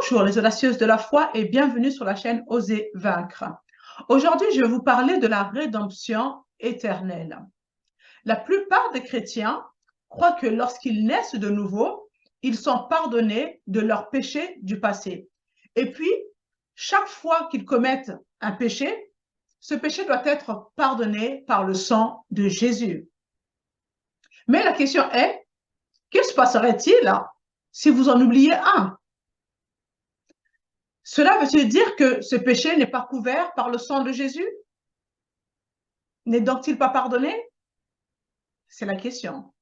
Bonjour les audacieuses de la foi et bienvenue sur la chaîne Oser vaincre. Aujourd'hui, je vais vous parler de la rédemption éternelle. La plupart des chrétiens croient que lorsqu'ils naissent de nouveau, ils sont pardonnés de leurs péchés du passé. Et puis, chaque fois qu'ils commettent un péché, ce péché doit être pardonné par le sang de Jésus. Mais la question est, que se passerait-il si vous en oubliez un? Cela veut-il dire que ce péché n'est pas couvert par le sang de Jésus? N'est donc-il pas pardonné? C'est la question.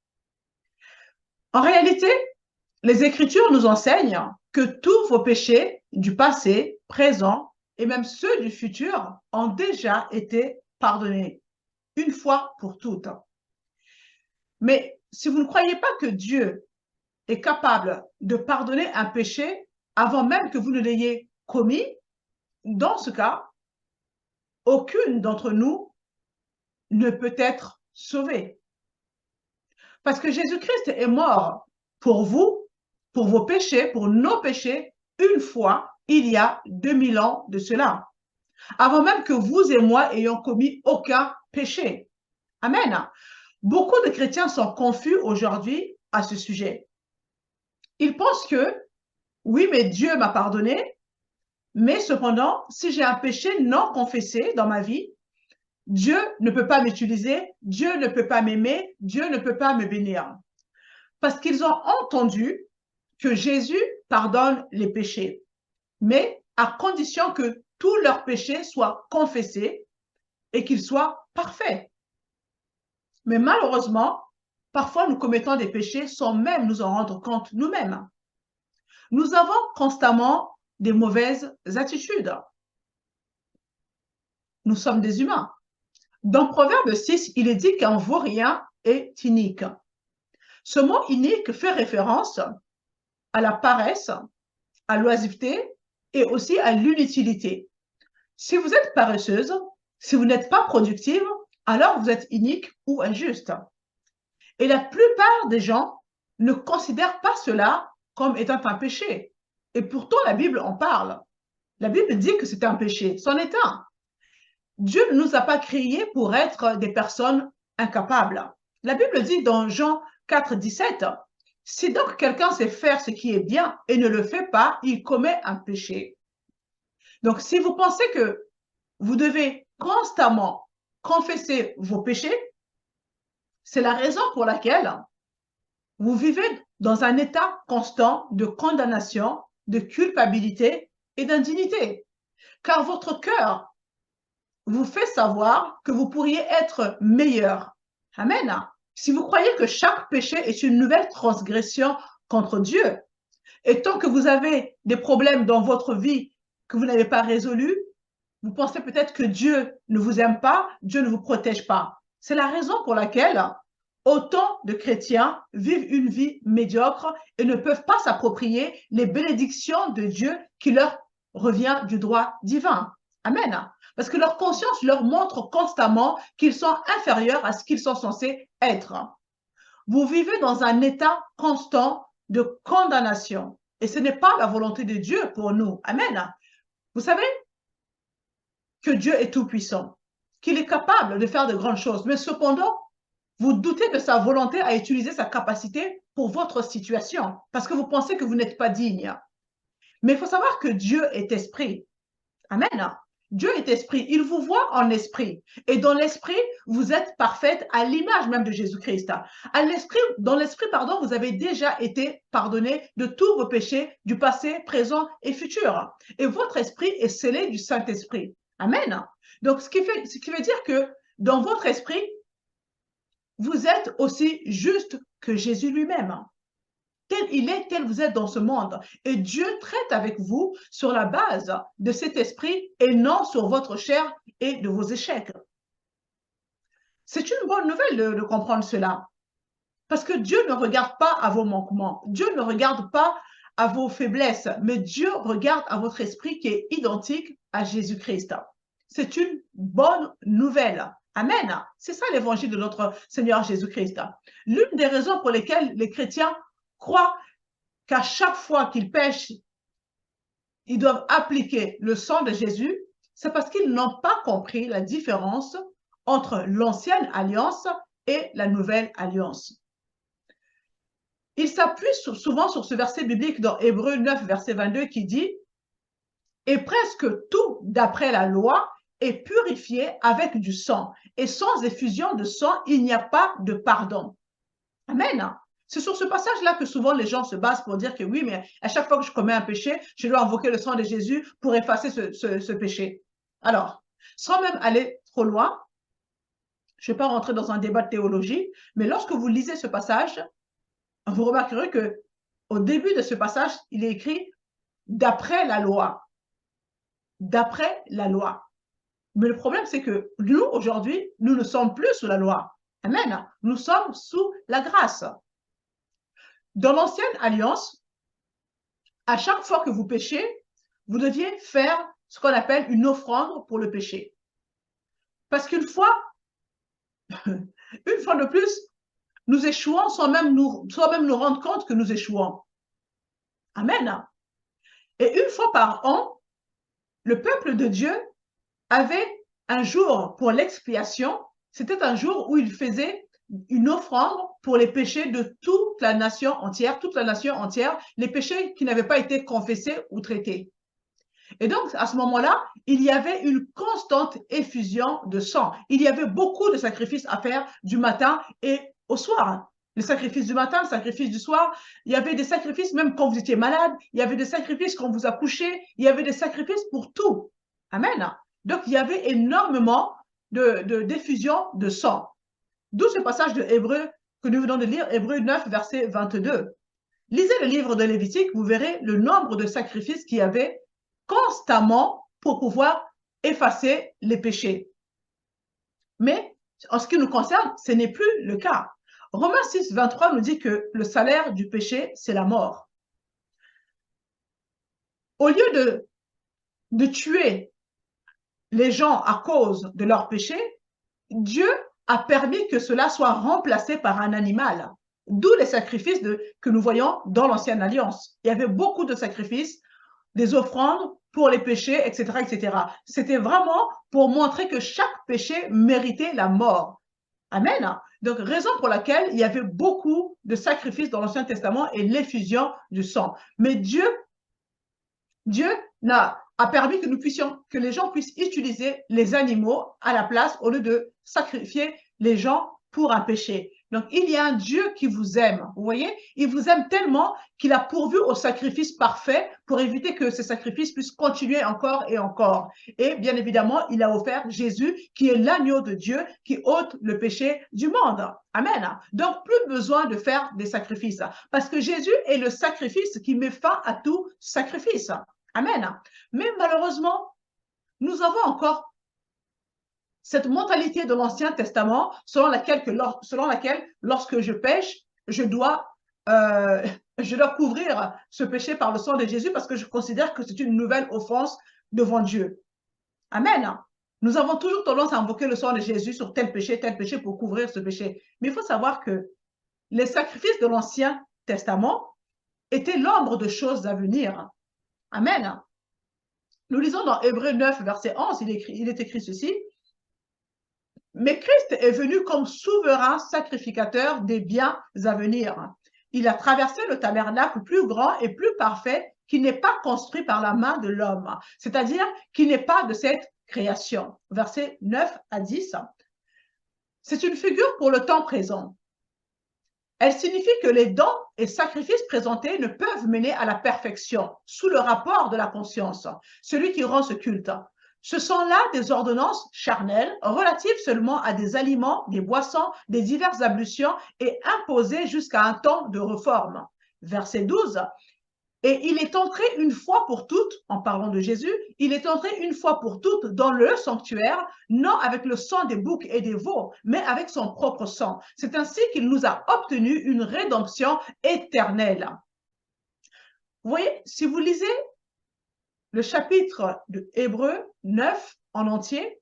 En réalité, les Écritures nous enseignent que tous vos péchés du passé, présent et même ceux du futur ont déjà été pardonnés, une fois pour toutes. Mais si vous ne croyez pas que Dieu est capable de pardonner un péché avant même que vous ne l'ayez commis, dans ce cas, aucune d'entre nous ne peut être sauvée. Parce que Jésus-Christ est mort pour vous, pour vos péchés, pour nos péchés, une fois, il y a 2000 ans de cela. Avant même que vous et moi ayons commis aucun péché. Amen. Beaucoup de chrétiens sont confus aujourd'hui à ce sujet. Ils pensent que, oui, mais Dieu m'a pardonné, mais cependant, si j'ai un péché non confessé dans ma vie, Dieu ne peut pas m'utiliser, Dieu ne peut pas m'aimer, Dieu ne peut pas me bénir. Parce qu'ils ont entendu que Jésus pardonne les péchés, mais à condition que tous leurs péchés soient confessés et qu'ils soient parfaits. Mais malheureusement, parfois nous commettons des péchés sans même nous en rendre compte nous-mêmes. Nous avons constamment des mauvaises attitudes. Nous sommes des humains. Dans Proverbe 6, il est dit qu'un vaurien est inique. Ce mot inique fait référence à la paresse, à l'oisiveté et aussi à l'inutilité. Si vous êtes paresseuse, si vous n'êtes pas productive, alors vous êtes inique ou injuste. Et la plupart des gens ne considèrent pas cela comme étant un péché. Et pourtant, la Bible en parle. La Bible dit que c'est un péché, c'en est un. Dieu ne nous a pas créés pour être des personnes incapables. La Bible dit dans Jean 4, 17, « Si donc quelqu'un sait faire ce qui est bien et ne le fait pas, il commet un péché. » Donc, si vous pensez que vous devez constamment confesser vos péchés, c'est la raison pour laquelle vous vivez dans un état constant de condamnation, de culpabilité et d'indignité. Car votre cœur vous fait savoir que vous pourriez être meilleur. Amen. Si vous croyez que chaque péché est une nouvelle transgression contre Dieu, et tant que vous avez des problèmes dans votre vie que vous n'avez pas résolus, vous pensez peut-être que Dieu ne vous aime pas, Dieu ne vous protège pas. C'est la raison pour laquelle autant de chrétiens vivent une vie médiocre et ne peuvent pas s'approprier les bénédictions de Dieu qui leur revient du droit divin. Amen. Parce que leur conscience leur montre constamment qu'ils sont inférieurs à ce qu'ils sont censés être. Vous vivez dans un état constant de condamnation. Et ce n'est pas la volonté de Dieu pour nous. Amen. Vous savez que Dieu est tout-puissant, qu'il est capable de faire de grandes choses, mais cependant, vous doutez de sa volonté à utiliser sa capacité pour votre situation, parce que vous pensez que vous n'êtes pas digne. Mais il faut savoir que Dieu est esprit. Amen. Dieu est esprit, il vous voit en esprit. Et dans l'esprit, vous êtes parfaite à l'image même de Jésus-Christ. Dans l'esprit, pardon, vous avez déjà été pardonné de tous vos péchés du passé, présent et futur. Et votre esprit est scellé du Saint-Esprit. Amen. Donc, ce qui veut dire que dans votre esprit, vous êtes aussi juste que Jésus lui-même. Tel il est, tel vous êtes dans ce monde. Et Dieu traite avec vous sur la base de cet esprit et non sur votre chair et de vos échecs. C'est une bonne nouvelle de comprendre cela. Parce que Dieu ne regarde pas à vos manquements. Dieu ne regarde pas à vos faiblesses, mais Dieu regarde à votre esprit qui est identique à Jésus-Christ. C'est une bonne nouvelle. Amen. C'est ça l'évangile de notre Seigneur Jésus-Christ. L'une des raisons pour lesquelles les chrétiens croient qu'à chaque fois qu'ils pêchent, ils doivent appliquer le sang de Jésus, c'est parce qu'ils n'ont pas compris la différence entre l'ancienne alliance et la nouvelle alliance. Ils s'appuient souvent sur ce verset biblique dans Hébreux 9, verset 22 qui dit « Et presque tout d'après la loi est purifié avec du sang, et sans effusion de sang, il n'y a pas de pardon. » Amen. C'est sur ce passage-là que souvent les gens se basent pour dire que oui, mais à chaque fois que je commets un péché, je dois invoquer le sang de Jésus pour effacer ce péché. Alors, sans même aller trop loin, je ne vais pas rentrer dans un débat de théologie, mais lorsque vous lisez ce passage, vous remarquerez que au début de ce passage, il est écrit d'après la loi. D'après la loi. Mais le problème, c'est que nous, aujourd'hui, nous ne sommes plus sous la loi. Amen. Nous sommes sous la grâce. Dans l'ancienne alliance, à chaque fois que vous péchez, vous deviez faire ce qu'on appelle une offrande pour le péché. Parce qu'une fois, une fois de plus, nous échouons sans même nous rendre compte que nous échouons. Amen. Et une fois par an, le peuple de Dieu avait un jour pour l'expiation. C'était un jour où il faisait une offrande pour les péchés de toute la nation entière, les péchés qui n'avaient pas été confessés ou traités. Et donc, à ce moment-là, il y avait une constante effusion de sang. Il y avait beaucoup de sacrifices à faire du matin et au soir. Le sacrifice du matin, le sacrifice du soir. Il y avait des sacrifices même quand vous étiez malade. Il y avait des sacrifices quand vous accouchez. Il y avait des sacrifices pour tout. Amen. Donc, il y avait énormément d'effusion de sang. D'où ce passage de Hébreu que nous venons de lire, Hébreu 9, verset 22. Lisez le livre de Lévitique, vous verrez le nombre de sacrifices qu'il y avait constamment pour pouvoir effacer les péchés. Mais en ce qui nous concerne, ce n'est plus le cas. Romains 6, 23 nous dit que le salaire du péché, c'est la mort. Au lieu de tuer les gens à cause de leurs péchés, Dieu a permis que cela soit remplacé par un animal. D'où les sacrifices que nous voyons dans l'Ancienne Alliance. Il y avait beaucoup de sacrifices, des offrandes pour les péchés, etc., etc. C'était vraiment pour montrer que chaque péché méritait la mort. Amen. Donc, raison pour laquelle il y avait beaucoup de sacrifices dans l'Ancien Testament et l'effusion du sang. Mais Dieu a permis que les gens puissent utiliser les animaux à la place au lieu de sacrifier les gens pour un péché. Donc, il y a un Dieu qui vous aime, vous voyez? Il vous aime tellement qu'il a pourvu au sacrifice parfait pour éviter que ces sacrifices puissent continuer encore et encore. Et bien évidemment, il a offert Jésus, qui est l'agneau de Dieu, qui ôte le péché du monde. Amen. Donc, plus besoin de faire des sacrifices, parce que Jésus est le sacrifice qui met fin à tout sacrifice. Amen. Mais malheureusement, nous avons encore cette mentalité de l'Ancien Testament selon laquelle lorsque je pêche, je dois couvrir ce péché par le sang de Jésus parce que je considère que c'est une nouvelle offense devant Dieu. Amen. Nous avons toujours tendance à invoquer le sang de Jésus sur tel péché pour couvrir ce péché. Mais il faut savoir que les sacrifices de l'Ancien Testament étaient l'ombre de choses à venir. Amen. Nous lisons dans Hébreux 9, verset 11, il est écrit ceci. Mais Christ est venu comme souverain sacrificateur des biens à venir. Il a traversé le tabernacle plus grand et plus parfait qui n'est pas construit par la main de l'homme, c'est-à-dire qui n'est pas de cette création. Versets 9 à 10. C'est une figure pour le temps présent. Elle signifie que les dons et sacrifices présentés ne peuvent mener à la perfection sous le rapport de la conscience, celui qui rend ce culte. Ce sont là des ordonnances charnelles relatives seulement à des aliments, des boissons, des diverses ablutions et imposées jusqu'à un temps de réforme. Verset 12. Et il est entré une fois pour toutes, en parlant de Jésus, il est entré une fois pour toutes dans le sanctuaire, non avec le sang des boucs et des veaux, mais avec son propre sang. C'est ainsi qu'il nous a obtenu une rédemption éternelle. Vous voyez, si vous lisez le chapitre de Hébreux 9 en entier,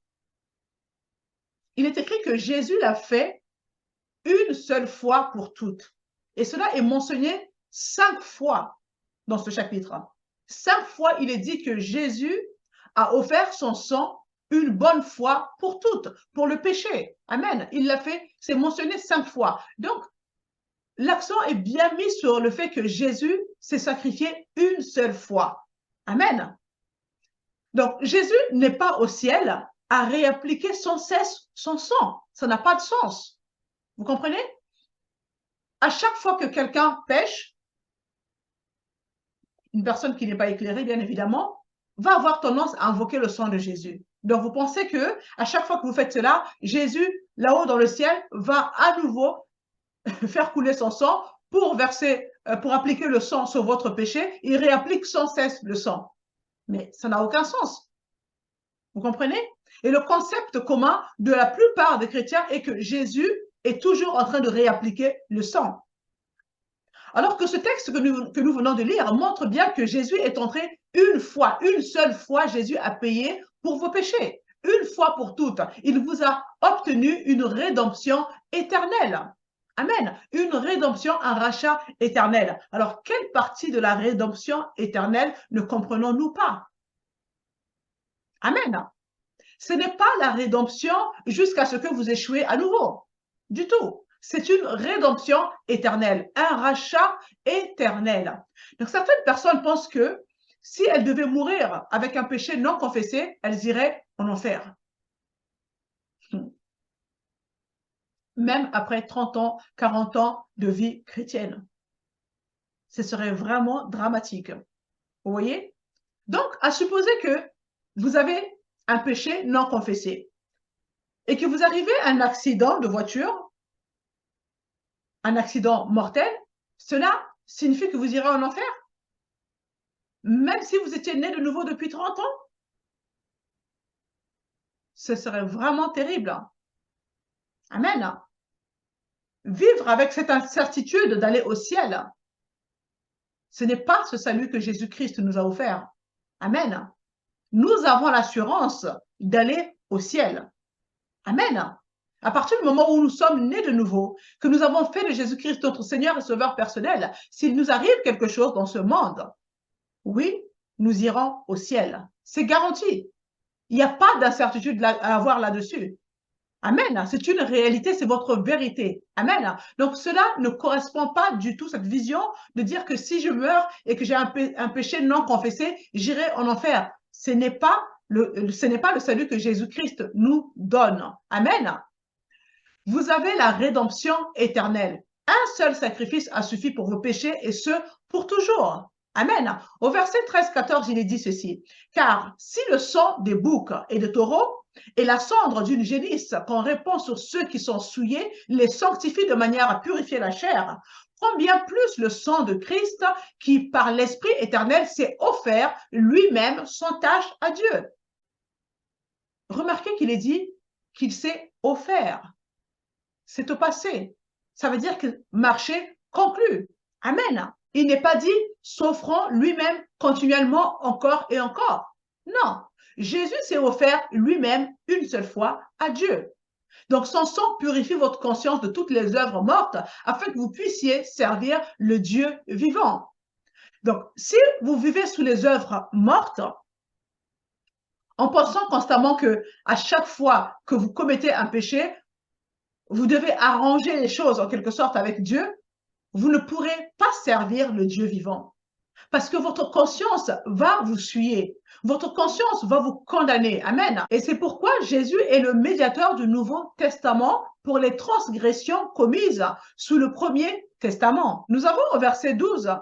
il est écrit que Jésus l'a fait une seule fois pour toutes. Et cela est mentionné 5 fois dans ce chapitre. 5 fois, il est dit que Jésus a offert son sang une bonne fois pour toutes, pour le péché. Amen. Il l'a fait, c'est mentionné 5 fois. Donc, l'accent est bien mis sur le fait que Jésus s'est sacrifié une seule fois. Amen. Donc, Jésus n'est pas au ciel à réappliquer sans cesse son sang. Ça n'a pas de sens. Vous comprenez? À chaque fois que quelqu'un pêche, une personne qui n'est pas éclairée, bien évidemment, va avoir tendance à invoquer le sang de Jésus. Donc, vous pensez que à chaque fois que vous faites cela, Jésus, là-haut dans le ciel, va à nouveau faire couler son sang pour verser, pour appliquer le sang sur votre péché. Il réapplique sans cesse le sang. Mais ça n'a aucun sens. Vous comprenez? Et le concept commun de la plupart des chrétiens est que Jésus est toujours en train de réappliquer le sang. Alors que ce texte que nous venons de lire montre bien que Jésus est entré une fois, une seule fois, Jésus a payé pour vos péchés. Une fois pour toutes. Il vous a obtenu une rédemption éternelle. Amen. Une rédemption, un rachat éternel. Alors, quelle partie de la rédemption éternelle ne comprenons-nous pas? Amen. Ce n'est pas la rédemption jusqu'à ce que vous échouez à nouveau. Du tout. C'est une rédemption éternelle, un rachat éternel. Donc, certaines personnes pensent que si elles devaient mourir avec un péché non confessé, elles iraient en enfer. Même après 30 ans, 40 ans de vie chrétienne. Ce serait vraiment dramatique. Vous voyez? Donc, à supposer que vous avez un péché non confessé et que vous arrivez à un accident de voiture, un accident mortel, cela signifie que vous irez en enfer? Même si vous étiez né de nouveau depuis 30 ans? Ce serait vraiment terrible. Amen. Vivre avec cette incertitude d'aller au ciel, ce n'est pas ce salut que Jésus-Christ nous a offert. Amen. Nous avons l'assurance d'aller au ciel. Amen. À partir du moment où nous sommes nés de nouveau, que nous avons fait de Jésus-Christ notre Seigneur et Sauveur personnel, s'il nous arrive quelque chose dans ce monde, oui, nous irons au ciel. C'est garanti. Il n'y a pas d'incertitude à avoir là-dessus. Amen. C'est une réalité, c'est votre vérité. Amen. Donc cela ne correspond pas du tout, cette vision de dire que si je meurs et que j'ai un péché non confessé, j'irai en enfer. Ce n'est pas le salut que Jésus-Christ nous donne. Amen. Vous avez la rédemption éternelle. Un seul sacrifice a suffi pour vos péchés et ce, pour toujours. Amen. Au verset 13-14, il est dit ceci. Car si le sang des boucs et des taureaux et la cendre d'une génisse qu'on répand sur ceux qui sont souillés les sanctifie de manière à purifier la chair, combien plus le sang de Christ qui, par l'Esprit éternel, s'est offert lui-même sans tâche à Dieu. Remarquez qu'il est dit qu'il s'est offert. C'est au passé. Ça veut dire que marché conclu. Amen. Il n'est pas dit s'offrant lui-même continuellement encore et encore. Non. Jésus s'est offert lui-même une seule fois à Dieu. Donc, son sang purifie votre conscience de toutes les œuvres mortes afin que vous puissiez servir le Dieu vivant. Donc, si vous vivez sous les œuvres mortes, en pensant constamment que à chaque fois que vous commettez un péché, vous devez arranger les choses en quelque sorte avec Dieu, vous ne pourrez pas servir le Dieu vivant. Parce que votre conscience va vous suyer. Votre conscience va vous condamner. Amen. Et c'est pourquoi Jésus est le médiateur du Nouveau Testament pour les transgressions commises sous le Premier Testament. Nous avons au verset 12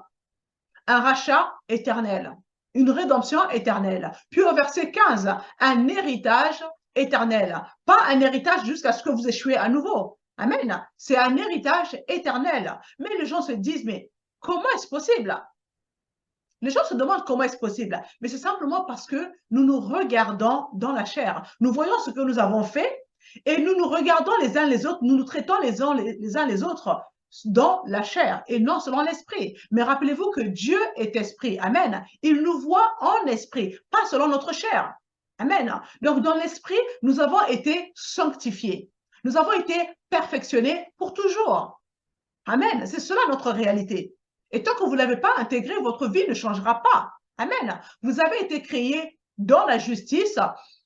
un rachat éternel, une rédemption éternelle. Puis au verset 15, un héritage éternel. Pas un héritage jusqu'à ce que vous échouez à nouveau. Amen. C'est un héritage éternel. Mais les gens se disent, mais comment est-ce possible? Les gens se demandent comment est-ce possible, mais c'est simplement parce que nous nous regardons dans la chair. Nous voyons ce que nous avons fait et nous nous regardons les uns les autres, nous nous traitons les uns les autres dans la chair et non selon l'esprit. Mais rappelez-vous que Dieu est esprit. Amen. Il nous voit en esprit, pas selon notre chair. Amen. Donc dans l'esprit, nous avons été sanctifiés. Nous avons été perfectionnés pour toujours. Amen. C'est cela notre réalité. Et tant que vous ne l'avez pas intégré, votre vie ne changera pas. Amen. Vous avez été créés dans la justice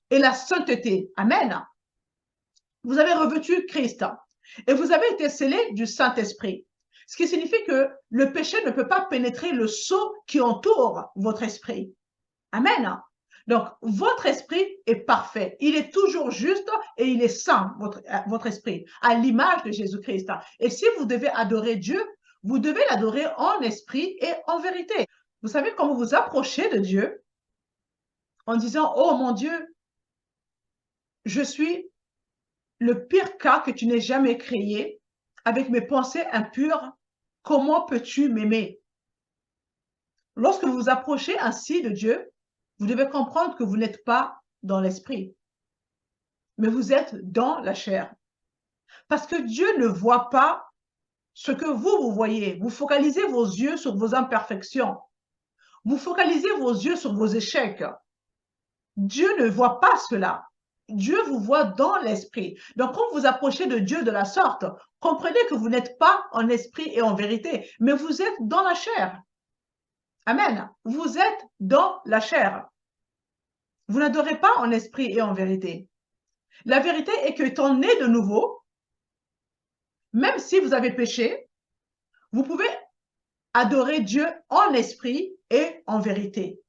et la sainteté. Amen. Vous avez revêtu Christ et vous avez été scellés du Saint-Esprit. Ce qui signifie que le péché ne peut pas pénétrer le sceau qui entoure votre esprit. Amen. Donc, votre esprit est parfait. Il est toujours juste et il est saint, votre esprit, à l'image de Jésus-Christ. Et si vous devez adorer Dieu, vous devez l'adorer en esprit et en vérité. Vous savez, quand vous vous approchez de Dieu en disant, oh mon Dieu, je suis le pire cas que tu n'aies jamais créé, avec mes pensées impures, comment peux-tu m'aimer? Lorsque vous vous approchez ainsi de Dieu, vous devez comprendre que vous n'êtes pas dans l'esprit, mais vous êtes dans la chair. Parce que Dieu ne voit pas ce que vous voyez. Vous focalisez vos yeux sur vos imperfections. Vous focalisez vos yeux sur vos échecs. Dieu ne voit pas cela. Dieu vous voit dans l'esprit. Donc, quand vous approchez de Dieu de la sorte, comprenez que vous n'êtes pas en esprit et en vérité, mais vous êtes dans la chair. Amen. Vous êtes dans la chair. Vous n'adorez pas en esprit et en vérité. La vérité est que, étant né de nouveau, même si vous avez péché, vous pouvez adorer Dieu en esprit et en vérité.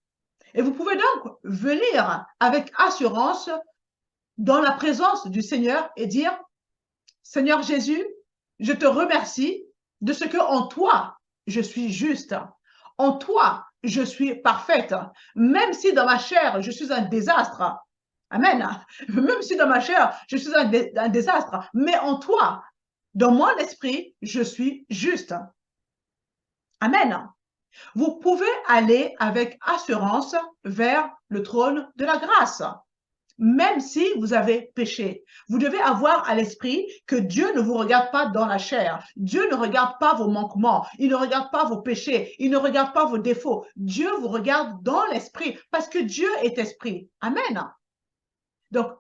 Et vous pouvez donc venir avec assurance dans la présence du Seigneur et dire, Seigneur Jésus, je te remercie de ce que en toi, je suis juste. En toi, je suis parfaite. Même si dans ma chair, je suis un désastre. Amen. Même si dans ma chair, je suis un désastre. Mais en toi, dans mon esprit, je suis juste. Amen. Vous pouvez aller avec assurance vers le trône de la grâce. Même si vous avez péché, vous devez avoir à l'esprit que Dieu ne vous regarde pas dans la chair. Dieu ne regarde pas vos manquements. Il ne regarde pas vos péchés. Il ne regarde pas vos défauts. Dieu vous regarde dans l'esprit parce que Dieu est esprit. Amen. Donc,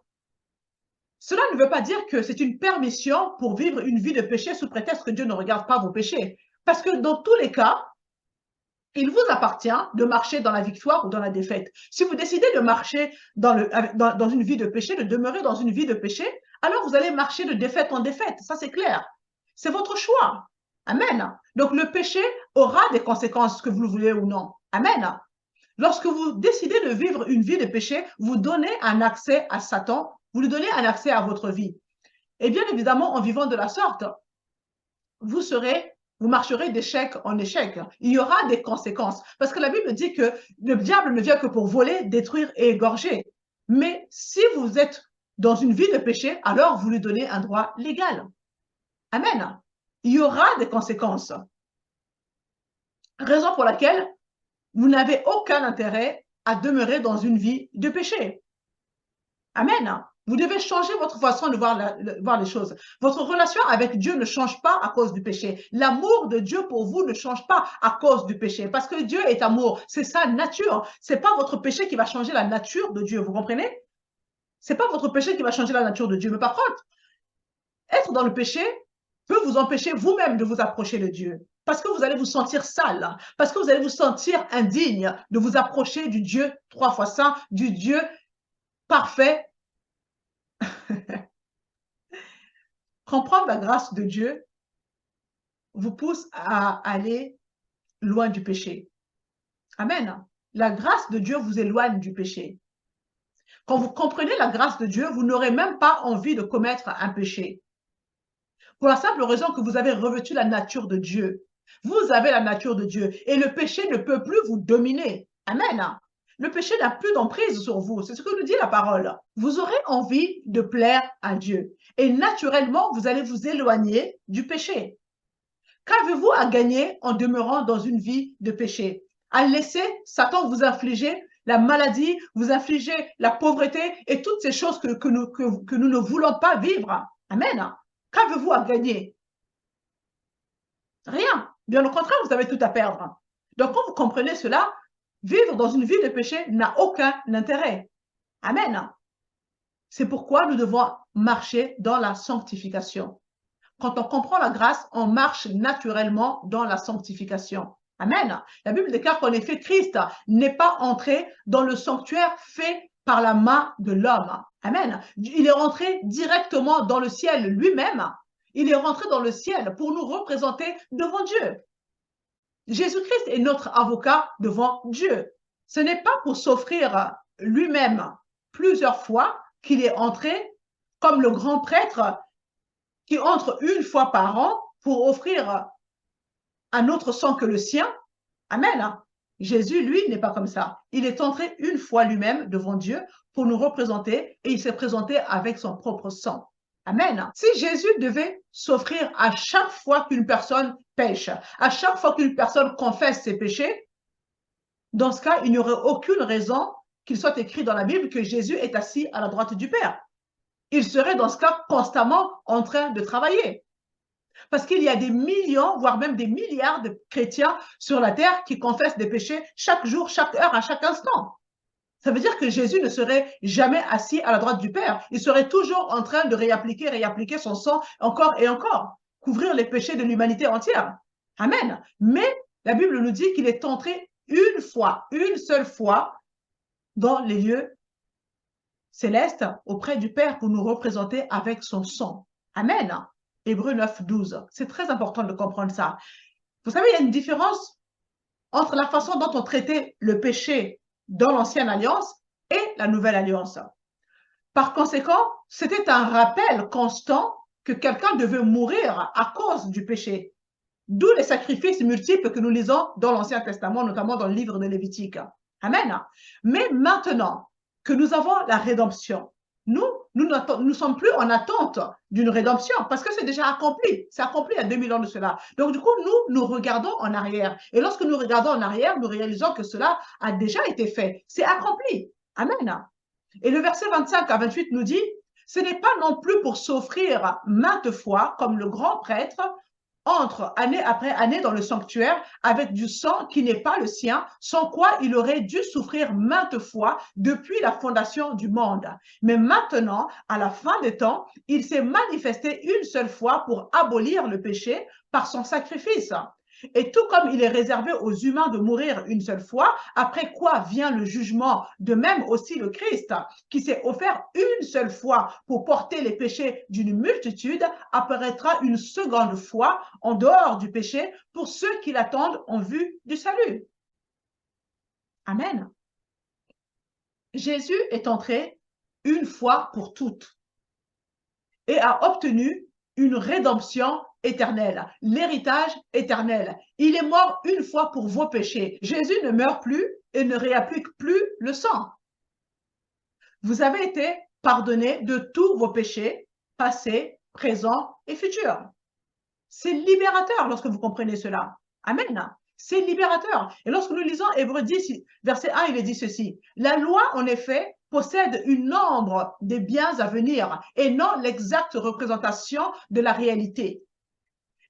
cela ne veut pas dire que c'est une permission pour vivre une vie de péché sous prétexte que Dieu ne regarde pas vos péchés. Parce que dans tous les cas, il vous appartient de marcher dans la victoire ou dans la défaite. Si vous décidez de marcher dans une vie de péché, de demeurer dans une vie de péché, alors vous allez marcher de défaite en défaite. Ça, c'est clair. C'est votre choix. Amen. Donc, le péché aura des conséquences, que vous le voulez ou non. Amen. Lorsque vous décidez de vivre une vie de péché, vous donnez un accès à Satan, vous lui donnez un accès à votre vie. Et bien évidemment, en vivant de la sorte, vous marcherez d'échec en échec. Il y aura des conséquences. Parce que la Bible dit que le diable ne vient que pour voler, détruire et égorger. Mais si vous êtes dans une vie de péché, alors vous lui donnez un droit légal. Amen. Il y aura des conséquences. Raison pour laquelle vous n'avez aucun intérêt à demeurer dans une vie de péché. Amen. Vous devez changer votre façon de voir les choses. Votre relation avec Dieu ne change pas à cause du péché. L'amour de Dieu pour vous ne change pas à cause du péché. Parce que Dieu est amour. C'est sa nature. C'est pas votre péché qui va changer la nature de Dieu. Vous comprenez? C'est pas votre péché qui va changer la nature de Dieu. Mais par contre, être dans le péché peut vous empêcher vous-même de vous approcher de Dieu. Parce que vous allez vous sentir sale. Parce que vous allez vous sentir indigne de vous approcher du Dieu 3 fois saint, du Dieu parfait. Comprendre la grâce de Dieu vous pousse à aller loin du péché. Amen. La grâce de Dieu vous éloigne du péché. Quand vous comprenez la grâce de Dieu, vous n'aurez même pas envie de commettre un péché. Pour la simple raison que vous avez revêtu la nature de Dieu. Vous avez la nature de Dieu et le péché ne peut plus vous dominer. Amen. Le péché n'a plus d'emprise sur vous. C'est ce que nous dit la parole. Vous aurez envie de plaire à Dieu. Et naturellement, vous allez vous éloigner du péché. Qu'avez-vous à gagner en demeurant dans une vie de péché? À laisser Satan vous infliger la maladie, vous infliger la pauvreté et toutes ces choses que nous ne voulons pas vivre. Amen. Qu'avez-vous à gagner? Rien. Bien au contraire, vous avez tout à perdre. Donc, quand vous comprenez cela, vivre dans une vie de péché n'a aucun intérêt. Amen. C'est pourquoi nous devons marcher dans la sanctification. Quand on comprend la grâce, on marche naturellement dans la sanctification. Amen. La Bible déclare qu'en effet, Christ n'est pas entré dans le sanctuaire fait par la main de l'homme. Amen. Il est rentré directement dans le ciel lui-même. Il est rentré dans le ciel pour nous représenter devant Dieu. Jésus-Christ est notre avocat devant Dieu. Ce n'est pas pour s'offrir lui-même plusieurs fois qu'il est entré comme le grand prêtre qui entre une fois par an pour offrir un autre sang que le sien. Amen. Jésus, lui, n'est pas comme ça. Il est entré une fois lui-même devant Dieu pour nous représenter et il s'est présenté avec son propre sang. Amen. Si Jésus devait s'offrir à chaque fois qu'une personne pêche, à chaque fois qu'une personne confesse ses péchés, dans ce cas, il n'y aurait aucune raison qu'il soit écrit dans la Bible que Jésus est assis à la droite du Père. Il serait dans ce cas constamment en train de travailler. Parce qu'il y a des millions, voire même des milliards de chrétiens sur la terre qui confessent des péchés chaque jour, chaque heure, à chaque instant. Ça veut dire que Jésus ne serait jamais assis à la droite du Père. Il serait toujours en train de réappliquer son sang encore et encore, couvrir les péchés de l'humanité entière. Amen. Mais la Bible nous dit qu'il est entré une fois, une seule fois, dans les lieux célestes auprès du Père pour nous représenter avec son sang. Amen. Hébreux 9, 12. C'est très important de comprendre ça. Vous savez, il y a une différence entre la façon dont on traitait le péché dans l'ancienne alliance et la nouvelle alliance. Par conséquent, c'était un rappel constant que quelqu'un devait mourir à cause du péché. D'où les sacrifices multiples que nous lisons dans l'Ancien Testament, notamment dans le livre de Lévitique. Amen. Mais maintenant que nous avons la rédemption, nous ne sommes plus en attente d'une rédemption parce que c'est déjà accompli. C'est accompli il y a 2000 ans de cela. Donc, du coup, nous regardons en arrière. Et lorsque nous regardons en arrière, nous réalisons que cela a déjà été fait. C'est accompli. Amen. Et le verset 25 à 28 nous dit, ce n'est pas non plus pour s'offrir maintes fois comme le grand prêtre entre année après année dans le sanctuaire avec du sang qui n'est pas le sien, sans quoi il aurait dû souffrir maintes fois depuis la fondation du monde. Mais maintenant, à la fin des temps, il s'est manifesté une seule fois pour abolir le péché par son sacrifice. Et tout comme il est réservé aux humains de mourir une seule fois, après quoi vient le jugement, de même aussi le Christ, qui s'est offert une seule fois pour porter les péchés d'une multitude, apparaîtra une seconde fois en dehors du péché pour ceux qui l'attendent en vue du salut. Amen. Jésus est entré une fois pour toutes et a obtenu une rédemption éternelle, l'héritage éternel. Il est mort une fois pour vos péchés. Jésus ne meurt plus et ne réapplique plus le sang. Vous avez été pardonnés de tous vos péchés, passés, présents et futurs. C'est libérateur lorsque vous comprenez cela. Amen. C'est libérateur. Et lorsque nous lisons Hébreux 10, verset 1, il est dit ceci. La loi, en effet, possède une ombre des biens à venir et non l'exacte représentation de la réalité.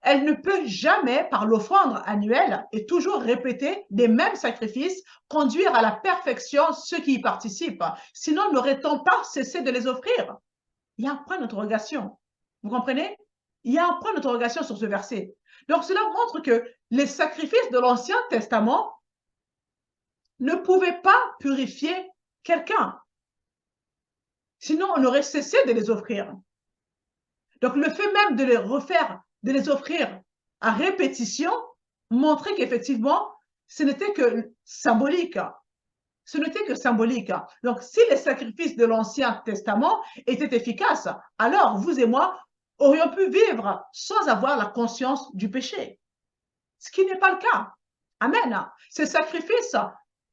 Elle ne peut jamais, par l'offrande annuelle et toujours répéter des mêmes sacrifices, conduire à la perfection ceux qui y participent. Sinon, n'aurait-on pas cessé de les offrir? Il y a un point d'interrogation. Vous comprenez? Il y a un point d'interrogation sur ce verset. Donc, cela montre que les sacrifices de l'Ancien Testament ne pouvaient pas purifier quelqu'un. Sinon, on aurait cessé de les offrir. Donc, le fait même de les refaire, de les offrir à répétition, montrait qu'effectivement, ce n'était que symbolique. Ce n'était que symbolique. Donc, si les sacrifices de l'Ancien Testament étaient efficaces, alors vous et moi aurions pu vivre sans avoir la conscience du péché. Ce qui n'est pas le cas. Amen. Ces sacrifices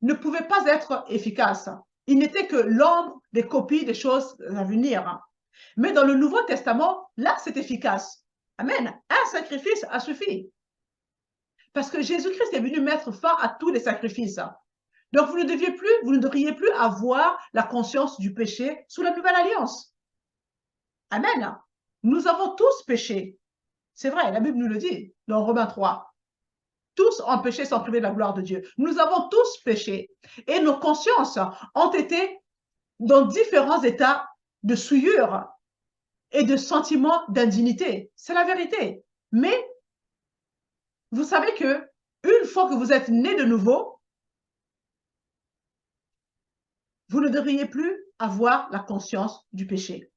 ne pouvaient pas être efficaces. Ils n'étaient que l'ombre des copies des choses à venir. Mais dans le Nouveau Testament, là, c'est efficace. Amen. Un sacrifice a suffi. Parce que Jésus-Christ est venu mettre fin à tous les sacrifices. Donc, vous ne devriez plus avoir la conscience du péché sous la nouvelle alliance. Amen. Nous avons tous péché. C'est vrai, la Bible nous le dit dans Romains 3. Tous ont péché sans priver de la gloire de Dieu. Nous avons tous péché. Et nos consciences ont été dans différents états de souillure et de sentiments d'indignité. C'est la vérité. Mais vous savez que une fois que vous êtes né de nouveau, vous ne devriez plus avoir la conscience du péché.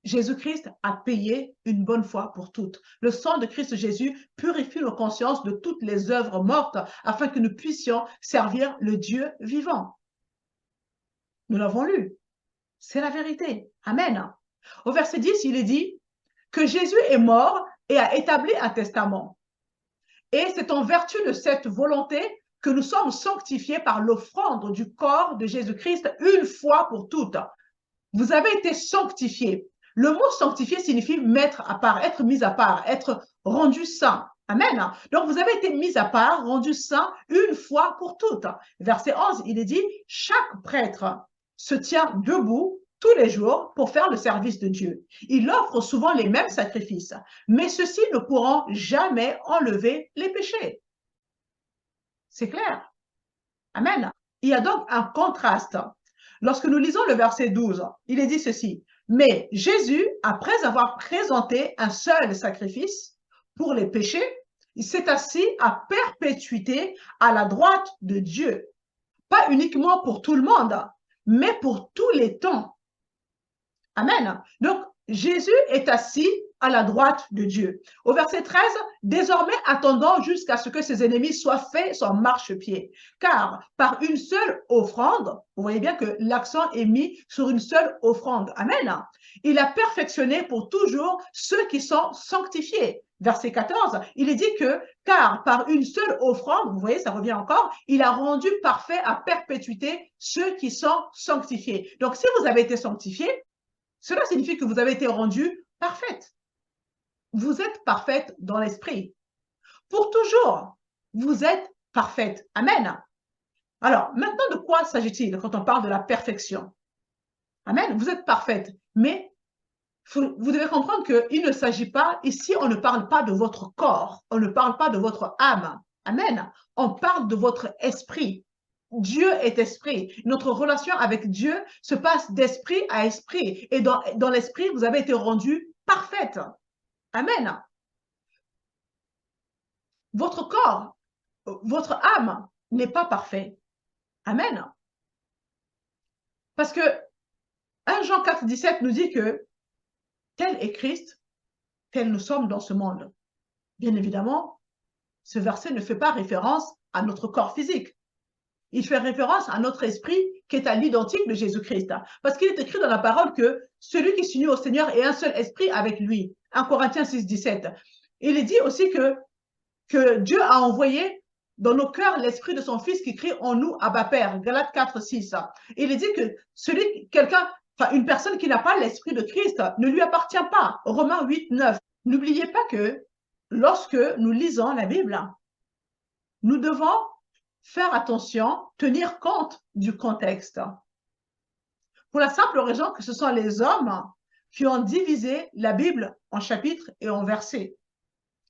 Jésus-Christ a payé une bonne fois pour toutes. Le sang de Christ Jésus purifie nos consciences de toutes les œuvres mortes afin que nous puissions servir le Dieu vivant. Nous l'avons lu. C'est la vérité. Amen. Au verset 10, il est dit que Jésus est mort et a établi un testament. Et c'est en vertu de cette volonté que nous sommes sanctifiés par l'offrande du corps de Jésus-Christ une fois pour toutes. Vous avez été sanctifiés. Le mot sanctifié signifie mettre à part, être mis à part, être rendu saint. Amen. Donc, vous avez été mis à part, rendu saint une fois pour toutes. Verset 11, il est dit, chaque prêtre se tient debout tous les jours pour faire le service de Dieu. Il offre souvent les mêmes sacrifices, mais ceux-ci ne pourront jamais enlever les péchés. C'est clair. Amen. Il y a donc un contraste. Lorsque nous lisons le verset 12, il est dit ceci. Mais Jésus, après avoir présenté un seul sacrifice pour les péchés, il s'est assis à perpétuité à la droite de Dieu. Pas uniquement pour tout le monde, mais pour tous les temps. Amen. Donc, Jésus est assis à la droite de Dieu. Au verset 13, désormais attendons jusqu'à ce que ses ennemis soient faits son marchepied. Car par une seule offrande, vous voyez bien que l'accent est mis sur une seule offrande. Amen. Il a perfectionné pour toujours ceux qui sont sanctifiés. Verset 14, il est dit que, car par une seule offrande, vous voyez, ça revient encore, il a rendu parfait à perpétuité ceux qui sont sanctifiés. Donc, si vous avez été sanctifiés, cela signifie que vous avez été rendue parfaite. Vous êtes parfaite dans l'esprit. Pour toujours, vous êtes parfaite. Amen. Alors, maintenant, de quoi s'agit-il quand on parle de la perfection? Amen. Vous êtes parfaite. Mais vous devez comprendre qu'il ne s'agit pas, ici, on ne parle pas de votre corps. On ne parle pas de votre âme. Amen. On parle de votre esprit. Dieu est esprit. Notre relation avec Dieu se passe d'esprit à esprit. Et dans l'esprit, vous avez été rendu parfaite. Amen. Votre corps, votre âme n'est pas parfait. Amen. Parce que 1 Jean 4, 17 nous dit que tel est Christ, tel nous sommes dans ce monde. Bien évidemment, ce verset ne fait pas référence à notre corps physique. Il fait référence à notre esprit qui est à l'identique de Jésus-Christ. Parce qu'il est écrit dans la parole que celui qui s'unit au Seigneur est un seul esprit avec lui. 1 Corinthiens 6, 17. Il est dit aussi que Dieu a envoyé dans nos cœurs l'esprit de son Fils qui crie en nous Abba Père. Galates 4, 6. Il est dit que une personne qui n'a pas l'esprit de Christ ne lui appartient pas. Romains 8, 9. N'oubliez pas que lorsque nous lisons la Bible, nous devons faire attention, tenir compte du contexte. Pour la simple raison que ce sont les hommes qui ont divisé la Bible en chapitres et en versets.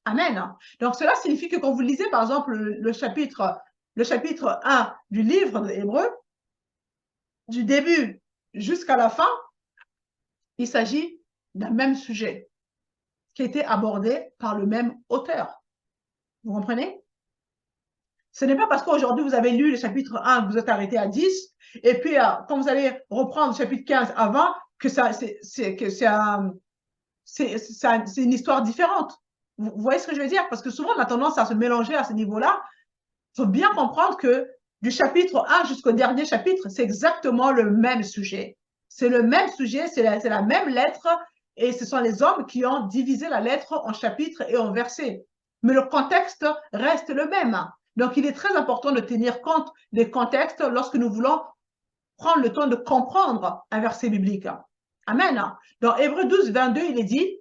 Amen. Donc, cela signifie que quand vous lisez, par exemple, le chapitre 1 du livre d'Hébreux, du début jusqu'à la fin, il s'agit d'un même sujet qui a été abordé par le même auteur. Vous comprenez? Ce n'est pas parce qu'aujourd'hui, vous avez lu le chapitre 1 que vous êtes arrêté à 10, et puis quand vous allez reprendre le chapitre 15 à 20, que c'est une histoire différente. Vous voyez ce que je veux dire? Parce que souvent, on a tendance à se mélanger à ce niveau-là. Il faut bien comprendre que du chapitre 1 jusqu'au dernier chapitre, c'est exactement le même sujet. C'est le même sujet, c'est la même lettre, et ce sont les hommes qui ont divisé la lettre en chapitres et en versets. Mais le contexte reste le même. Donc, il est très important de tenir compte des contextes lorsque nous voulons prendre le temps de comprendre un verset biblique. Amen. Dans Hébreux 12, 22, il est dit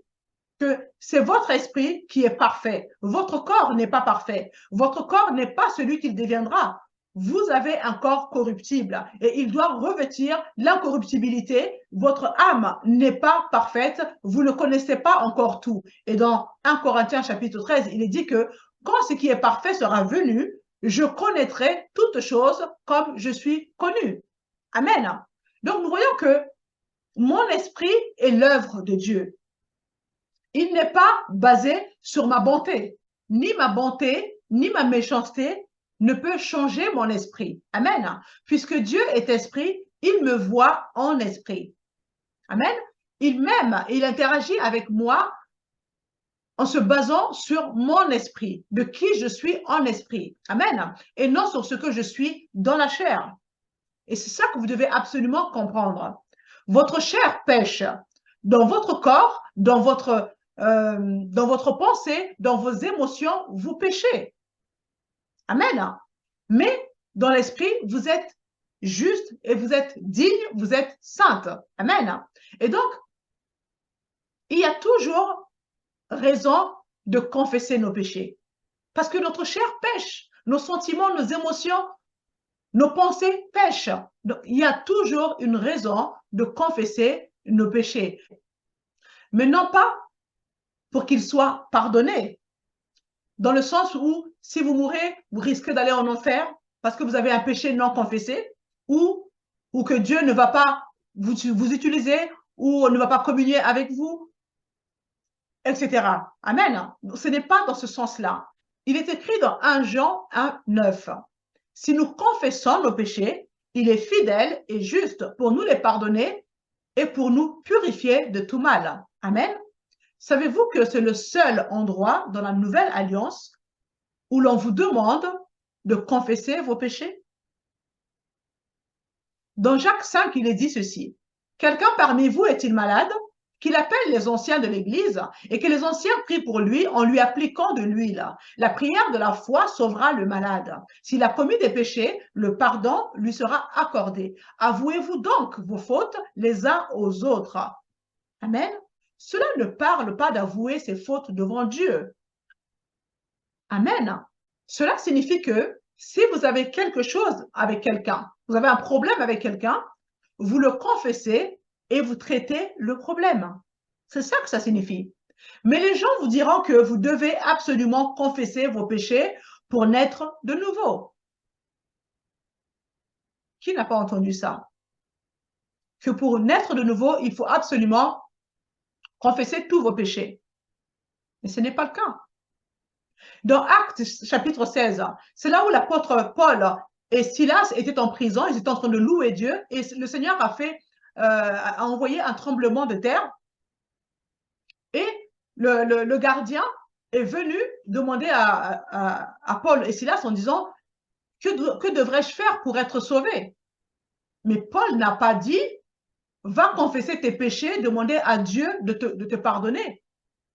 que c'est votre esprit qui est parfait. Votre corps n'est pas parfait. Votre corps n'est pas celui qu'il deviendra. Vous avez un corps corruptible et il doit revêtir l'incorruptibilité. Votre âme n'est pas parfaite. Vous ne connaissez pas encore tout. Et dans 1 Corinthiens chapitre 13, il est dit que quand ce qui est parfait sera venu, je connaîtrai toutes choses comme je suis connu. Amen. Donc, nous voyons que mon esprit est l'œuvre de Dieu. Il n'est pas basé sur ma bonté, ni ma bonté ni ma méchanceté ne peut changer mon esprit. Amen. Puisque Dieu est esprit, il me voit en esprit. Amen. Il m'aime et il interagit avec moi en se basant sur mon esprit, de qui je suis en esprit. Amen. Et non sur ce que je suis dans la chair. Et c'est ça que vous devez absolument comprendre. Votre chair pêche dans votre corps, dans votre pensée, dans vos émotions, vous péchez. Amen. Mais dans l'esprit, vous êtes juste et vous êtes digne, vous êtes sainte. Amen. Et donc, il y a toujours raison de confesser nos péchés. Parce que notre chair pêche, nos sentiments, nos émotions, nos pensées pêchent. Donc, il y a toujours une raison de confesser nos péchés. Mais non pas pour qu'ils soient pardonnés. Dans le sens où, si vous mourrez, vous risquez d'aller en enfer parce que vous avez un péché non confessé, ou que Dieu ne va pas vous utiliser, ou ne va pas communier avec vous, etc. Amen. Ce n'est pas dans ce sens-là. Il est écrit dans 1 Jean 1:9. Si nous confessons nos péchés, il est fidèle et juste pour nous les pardonner et pour nous purifier de tout mal. Amen. Savez-vous que c'est le seul endroit dans la nouvelle alliance où l'on vous demande de confesser vos péchés? Dans Jacques 5, il est dit ceci. Quelqu'un parmi vous est-il malade? Qu'il appelle les anciens de l'Église et que les anciens prient pour lui en lui appliquant de l'huile. La prière de la foi sauvera le malade. S'il a commis des péchés, le pardon lui sera accordé. Avouez-vous donc vos fautes les uns aux autres. Amen. Cela ne parle pas d'avouer ses fautes devant Dieu. Amen. Cela signifie que si vous avez quelque chose avec quelqu'un, vous avez un problème avec quelqu'un, vous le confessez et vous traitez le problème. C'est ça que ça signifie. Mais les gens vous diront que vous devez absolument confesser vos péchés pour naître de nouveau. Qui n'a pas entendu ça? Que pour naître de nouveau, il faut absolument confesser tous vos péchés. Mais ce n'est pas le cas. Dans Actes chapitre 16, c'est là où l'apôtre Paul et Silas étaient en prison, ils étaient en train de louer Dieu et le Seigneur a envoyé un tremblement de terre et le gardien est venu demander à Paul et Silas en disant que devrais-je faire pour être sauvé? Mais Paul n'a pas dit va confesser tes péchés, demander à Dieu de te pardonner.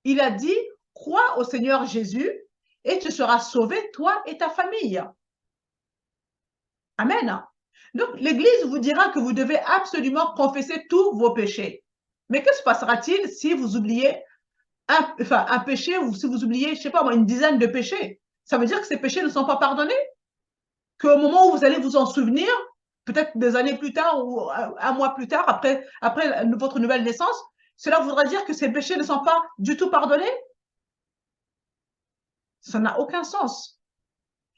Il a dit crois au Seigneur Jésus et tu seras sauvé, toi et ta famille. Amen. Donc, l'Église vous dira que vous devez absolument confesser tous vos péchés. Mais que se passera-t-il si vous oubliez un péché ou si vous oubliez, je ne sais pas moi, une dizaine de péchés? Ça veut dire que ces péchés ne sont pas pardonnés? Qu'au moment où vous allez vous en souvenir, peut-être des années plus tard ou un mois plus tard, après votre nouvelle naissance, cela voudra dire que ces péchés ne sont pas du tout pardonnés? Ça n'a aucun sens.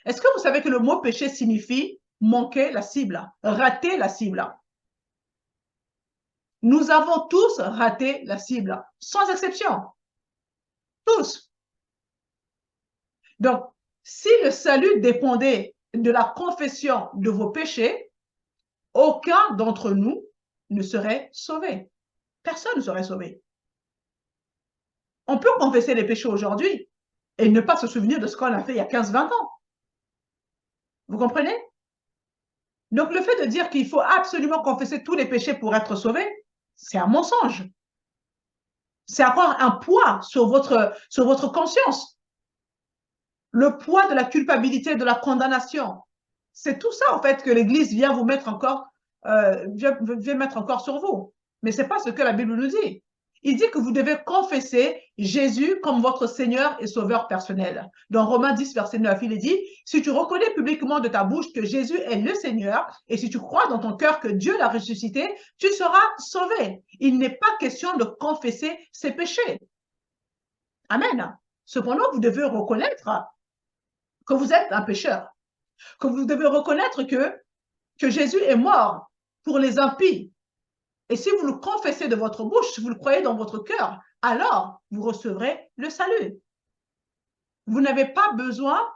Est-ce que vous savez que le mot péché signifie manquer la cible, rater la cible? Nous avons tous raté la cible, sans exception. Tous. Donc, si le salut dépendait de la confession de vos péchés, aucun d'entre nous ne serait sauvé. Personne ne serait sauvé. On peut confesser les péchés aujourd'hui et ne pas se souvenir de ce qu'on a fait il y a 15-20 ans. Vous comprenez? Donc, le fait de dire qu'il faut absolument confesser tous les péchés pour être sauvé, c'est un mensonge. C'est avoir un poids sur votre conscience. Le poids de la culpabilité, de la condamnation. C'est tout ça, en fait, que l'Église vient vous mettre encore, vient mettre encore sur vous. Mais ce n'est pas ce que la Bible nous dit. Il dit que vous devez confesser Jésus comme votre Seigneur et Sauveur personnel. Dans Romains 10, verset 9, il est dit, si tu reconnais publiquement de ta bouche que Jésus est le Seigneur et si tu crois dans ton cœur que Dieu l'a ressuscité, tu seras sauvé. Il n'est pas question de confesser ses péchés. Amen. Cependant, vous devez reconnaître que vous êtes un pécheur, que vous devez reconnaître que Jésus est mort pour les impies. Et si vous le confessez de votre bouche, si vous le croyez dans votre cœur, alors vous recevrez le salut. Vous n'avez pas besoin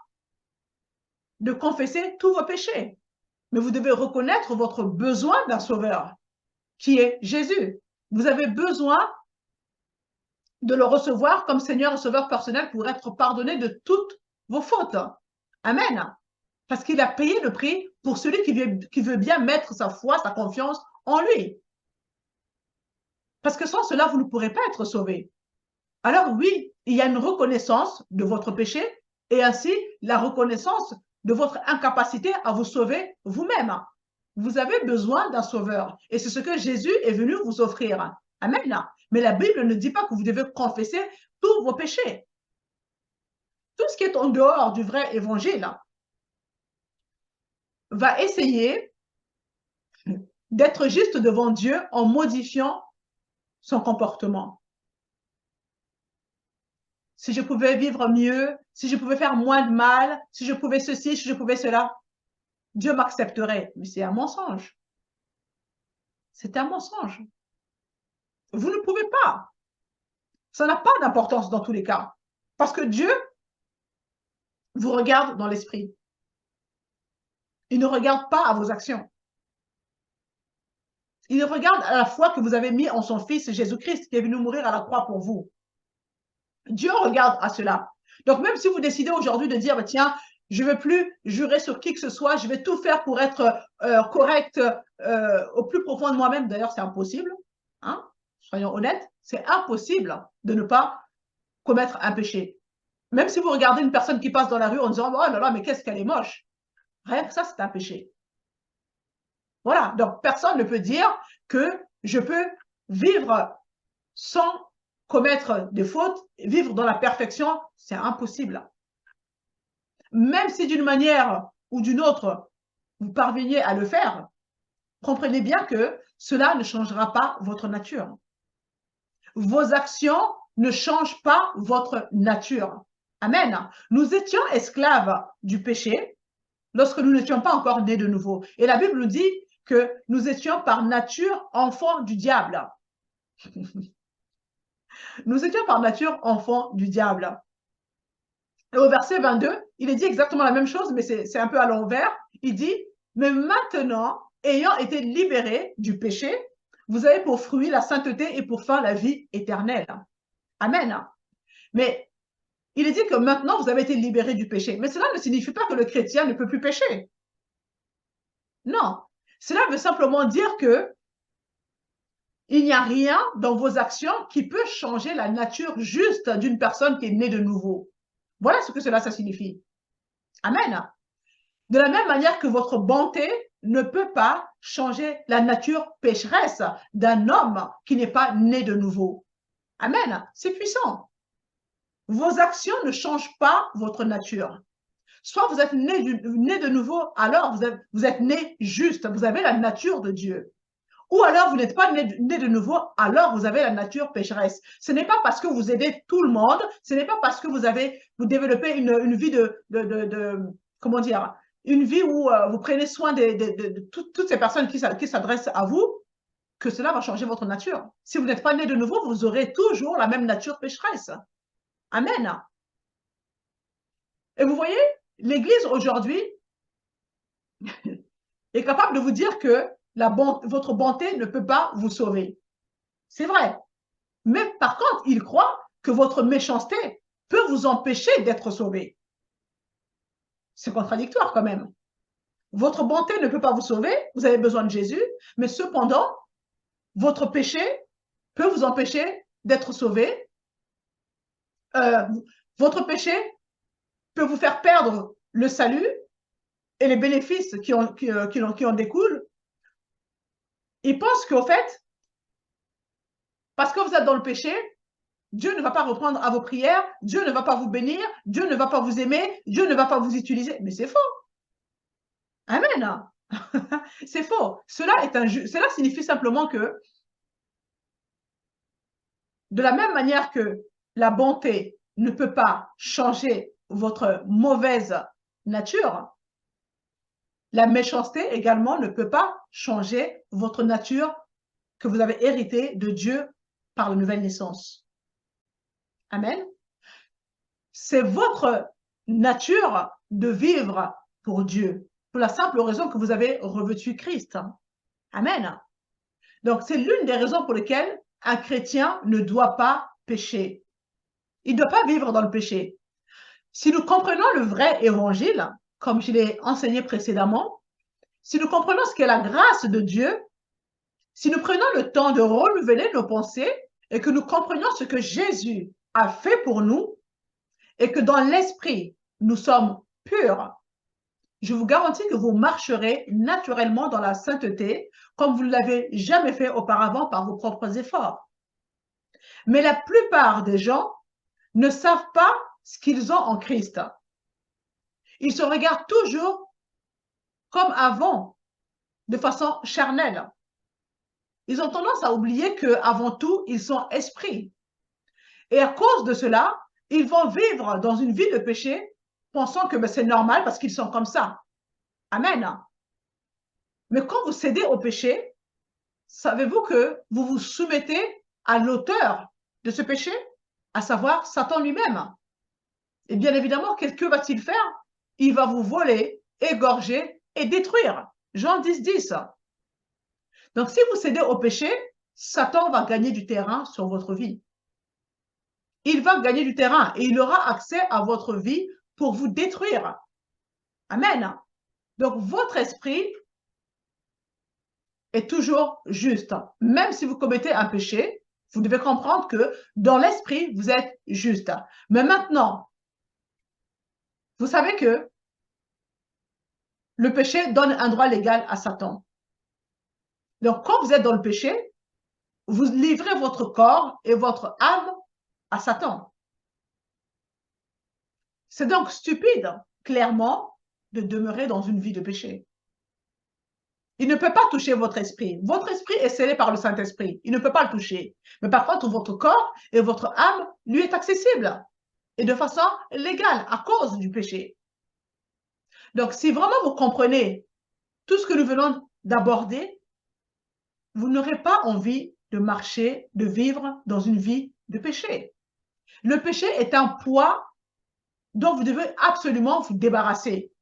de confesser tous vos péchés. Mais vous devez reconnaître votre besoin d'un sauveur, qui est Jésus. Vous avez besoin de le recevoir comme Seigneur et Sauveur personnel pour être pardonné de toutes vos fautes. Amen. Parce qu'il a payé le prix pour celui qui veut bien mettre sa foi, sa confiance en lui. Parce que sans cela, vous ne pourrez pas être sauvé. Alors oui, il y a une reconnaissance de votre péché et ainsi la reconnaissance de votre incapacité à vous sauver vous-même. Vous avez besoin d'un sauveur et c'est ce que Jésus est venu vous offrir. Amen. Mais la Bible ne dit pas que vous devez confesser tous vos péchés. Tout ce qui est en dehors du vrai évangile va essayer d'être juste devant Dieu en modifiant son comportement. Si je pouvais vivre mieux, si je pouvais faire moins de mal, si je pouvais ceci, si je pouvais cela, Dieu m'accepterait. Mais c'est un mensonge. C'est un mensonge. Vous ne pouvez pas. Ça n'a pas d'importance dans tous les cas. Parce que Dieu vous regarde dans l'esprit. Il ne regarde pas à vos actions. Il regarde à la foi que vous avez mis en son Fils Jésus-Christ qui est venu mourir à la croix pour vous. Dieu regarde à cela. Donc même si vous décidez aujourd'hui de dire, tiens, je ne veux plus jurer sur qui que ce soit, je vais tout faire pour être correct au plus profond de moi-même. D'ailleurs, c'est impossible. Hein? Soyons honnêtes, c'est impossible de ne pas commettre un péché. Même si vous regardez une personne qui passe dans la rue en disant, oh là là, mais qu'est-ce qu'elle est moche. Rien que ça, c'est un péché. Voilà, donc personne ne peut dire que je peux vivre sans commettre des fautes, vivre dans la perfection, c'est impossible. Même si d'une manière ou d'une autre, vous parveniez à le faire, comprenez bien que cela ne changera pas votre nature. Vos actions ne changent pas votre nature. Amen. Nous étions esclaves du péché lorsque nous n'étions pas encore nés de nouveau. Et la Bible nous dit que nous étions par nature enfants du diable. Nous étions par nature enfants du diable. Et au verset 22, il est dit exactement la même chose, mais c'est un peu à l'envers. Il dit, mais maintenant, ayant été libérés du péché, vous avez pour fruit la sainteté et pour fin la vie éternelle. Amen. Mais il est dit que maintenant, vous avez été libérés du péché. Mais cela ne signifie pas que le chrétien ne peut plus pécher. Non. Cela veut simplement dire que il n'y a rien dans vos actions qui peut changer la nature juste d'une personne qui est née de nouveau. Voilà ce que cela ça signifie. Amen. De la même manière que votre bonté ne peut pas changer la nature pécheresse d'un homme qui n'est pas né de nouveau. Amen. C'est puissant. Vos actions ne changent pas votre nature. Soit vous êtes né de nouveau, alors vous êtes né juste, vous avez la nature de Dieu. Ou alors vous n'êtes pas né de nouveau, alors vous avez la nature pécheresse. Ce n'est pas parce que vous aidez tout le monde, ce n'est pas parce que vous développez une vie comment dire, une vie où vous prenez soin de toutes ces personnes qui s'adressent à vous, que cela va changer votre nature. Si vous n'êtes pas né de nouveau, vous aurez toujours la même nature pécheresse. Amen. Et vous voyez, l'Église aujourd'hui est capable de vous dire que votre bonté ne peut pas vous sauver. C'est vrai. Mais par contre, il croit que votre méchanceté peut vous empêcher d'être sauvé. C'est contradictoire quand même. Votre bonté ne peut pas vous sauver, vous avez besoin de Jésus, mais cependant, votre péché peut vous empêcher d'être sauvé. Votre péché peut vous faire perdre le salut et les bénéfices qui en découlent. Il pense qu'au fait, parce que vous êtes dans le péché, Dieu ne va pas répondre à vos prières, Dieu ne va pas vous bénir, Dieu ne va pas vous aimer, Dieu ne va pas vous utiliser. Mais c'est faux. Amen. C'est faux. Cela signifie simplement que, de la même manière que la bonté ne peut pas changer votre mauvaise nature, la méchanceté également ne peut pas changer votre nature que vous avez héritée de Dieu par la nouvelle naissance. Amen. C'est votre nature de vivre pour Dieu, pour la simple raison que vous avez revêtu Christ. Amen. Donc, c'est l'une des raisons pour lesquelles un chrétien ne doit pas pécher. Il ne doit pas vivre dans le péché. Si nous comprenons le vrai évangile, comme je l'ai enseigné précédemment, si nous comprenons ce qu'est la grâce de Dieu, si nous prenons le temps de renouveler nos pensées et que nous comprenions ce que Jésus a fait pour nous et que dans l'esprit, nous sommes purs, je vous garantis que vous marcherez naturellement dans la sainteté comme vous ne l'avez jamais fait auparavant par vos propres efforts. Mais la plupart des gens ne savent pas ce qu'ils ont en Christ. Ils se regardent toujours comme avant, de façon charnelle. Ils ont tendance à oublier qu'avant tout, ils sont esprits. Et à cause de cela, ils vont vivre dans une vie de péché, pensant que c'est normal parce qu'ils sont comme ça. Amen. Mais quand vous cédez au péché, savez-vous que vous vous soumettez à l'auteur de ce péché, à savoir Satan lui-même? Et bien évidemment, que va-t-il faire? Il va vous voler, égorger et détruire. Jean 10, 10. Donc, si vous cédez au péché, Satan va gagner du terrain sur votre vie. Il va gagner du terrain et il aura accès à votre vie pour vous détruire. Amen. Donc, votre esprit est toujours juste. Même si vous commettez un péché, vous devez comprendre que dans l'esprit, vous êtes juste. Mais maintenant, vous savez que le péché donne un droit légal à Satan. Donc, quand vous êtes dans le péché, vous livrez votre corps et votre âme à Satan. C'est donc stupide, clairement, de demeurer dans une vie de péché. Il ne peut pas toucher votre esprit. Votre esprit est scellé par le Saint-Esprit. Il ne peut pas le toucher. Mais par contre, votre corps et votre âme lui est accessible et de façon légale à cause du péché. Donc, si vraiment vous comprenez tout ce que nous venons d'aborder, vous n'aurez pas envie de marcher, de vivre dans une vie de péché. Le péché est un poids dont vous devez absolument vous débarrasser.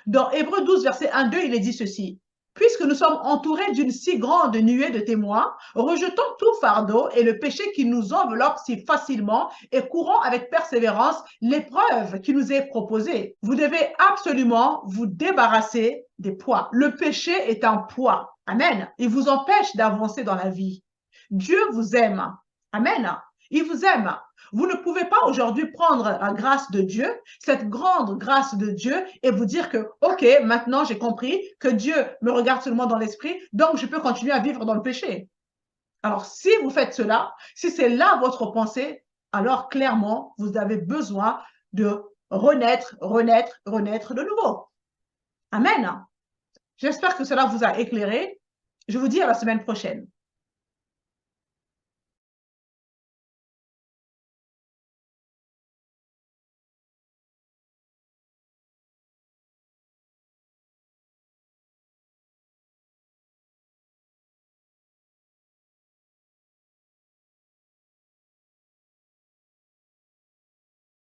Dans Hébreux 12, verset 1-2, il est dit ceci. Puisque nous sommes entourés d'une si grande nuée de témoins, rejetons tout fardeau et le péché qui nous enveloppe si facilement et courons avec persévérance l'épreuve qui nous est proposée. Vous devez absolument vous débarrasser des poids. Le péché est un poids. Amen. Il vous empêche d'avancer dans la vie. Dieu vous aime. Amen. Il vous aime. Vous ne pouvez pas aujourd'hui prendre la grâce de Dieu, cette grande grâce de Dieu, et vous dire que, OK, maintenant j'ai compris que Dieu me regarde seulement dans l'esprit, donc je peux continuer à vivre dans le péché. Alors, si vous faites cela, si c'est là votre pensée, alors clairement, vous avez besoin de renaître de nouveau. Amen. J'espère que cela vous a éclairé. Je vous dis à la semaine prochaine.